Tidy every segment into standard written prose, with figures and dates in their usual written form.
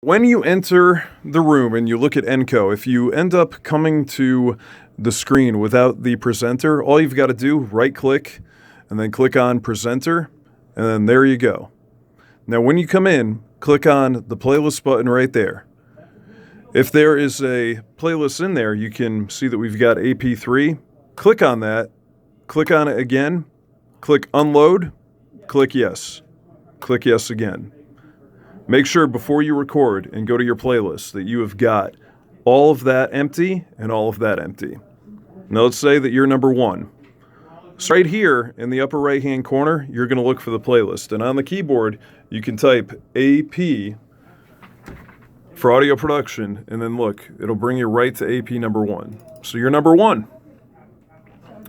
When you enter the room and you look at enco, if you end up coming to the screen without the presenter, all you've got to do, right click and then click on presenter, and then there you go. Now when you come in, click on the playlist button right there. If there is a playlist in there, you can see that we've got AP3. Click on that, click on it again, click unload, click yes again. Make sure before you record and go to your playlist that you have got all of that empty and all of that empty. Now let's say that you're number one. So right here in the upper right hand corner, you're going to look for the playlist. And on the keyboard, you can type AP for audio production, and then look, it'll bring you right to AP number one. So you're number one.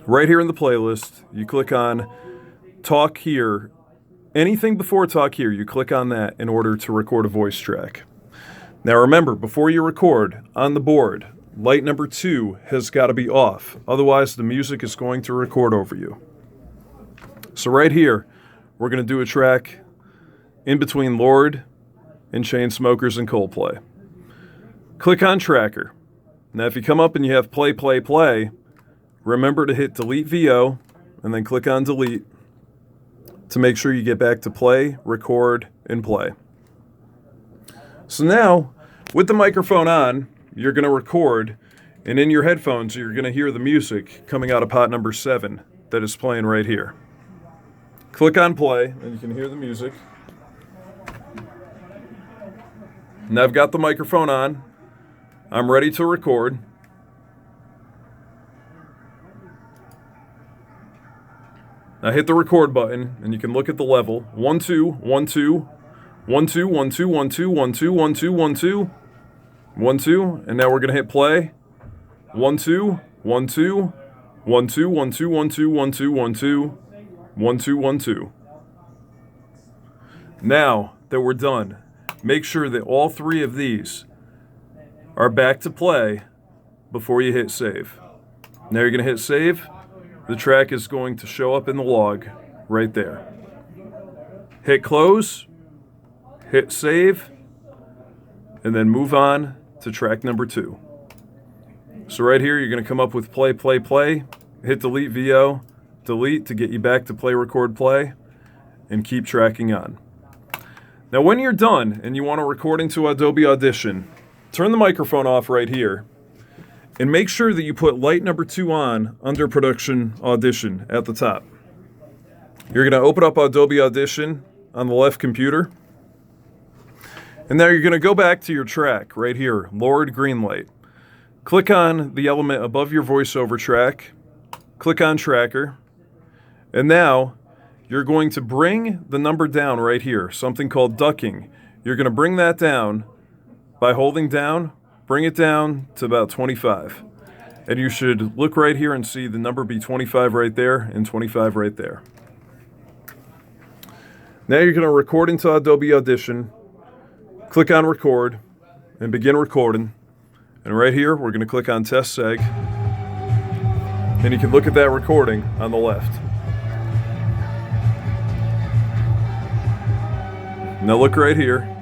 Right here in the playlist, you click on talk here. Anything before talk here, you click on that in order to record a voice track. Now remember, before you record, on the board, light number 2 has got to be off. Otherwise, the music is going to record over you. So right here, we're going to do a track in between Lorde and Chainsmokers and Coldplay. Click on tracker. Now if you come up and you have play, remember to hit delete VO and then click on delete to make sure you get back to play, record, and play. So now, with the microphone on, you're going to record, and in your headphones, you're going to hear the music coming out of pot number 7 that is playing right here. Click on play, and you can hear the music. Now I've got the microphone on. I'm ready to record. Now hit the record button, and you can look at the level. 1 2 1 2 1 2 1 2 1 2 1 2 1 2 1 2 1 2, and now we're gonna hit play. 1 2 1 2 1 2 1 2 1 2 1 2 1 2 1 2 1 2. Now that we're done, make sure that all 3 of these are back to play before you hit save. Now you're gonna hit save. The track is going to show up in the log right there. Hit close, hit save, and then move on to track number 2. So right here, you're going to come up with play, hit delete VO, delete to get you back to play, record, play, and keep tracking on. Now when you're done and you want to record into Adobe Audition, turn the microphone off right here. And make sure that you put light number 2 on under production audition at the top. You're going to open up Adobe Audition on the left computer. And now you're going to go back to your track right here, Lorde green light. Click on the element above your voiceover track. Click on tracker. And now you're going to bring the number down right here, something called ducking. You're going to bring that down by holding down. Bring it down to about 25. And you should look right here and see the number be 25 right there and 25 right there. Now you're going to record into Adobe Audition. Click on record and begin recording. And right here, we're going to click on test seg. And you can look at that recording on the left. Now look right here.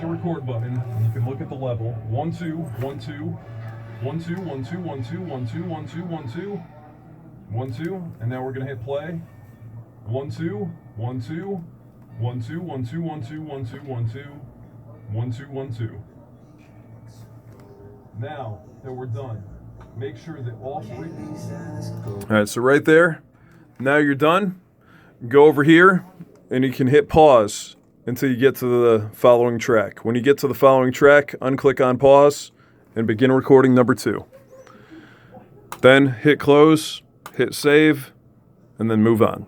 Record button, and you can look at the level. 1 2 1 2 1 2 1 2 1 2 1 2 1 2 1 2 1 2, and now we're gonna hit play. 1 2 1 2 1 2 1 2 1 2 1 2 1 2 1 2 1 2. Now that we're done, make sure that all 3. All right, so right there. Now you're done. Go over here, and you can hit pause until you get to the following track. When you get to the following track, unclick on pause and begin recording number 2. Then hit close, hit save, and then move on.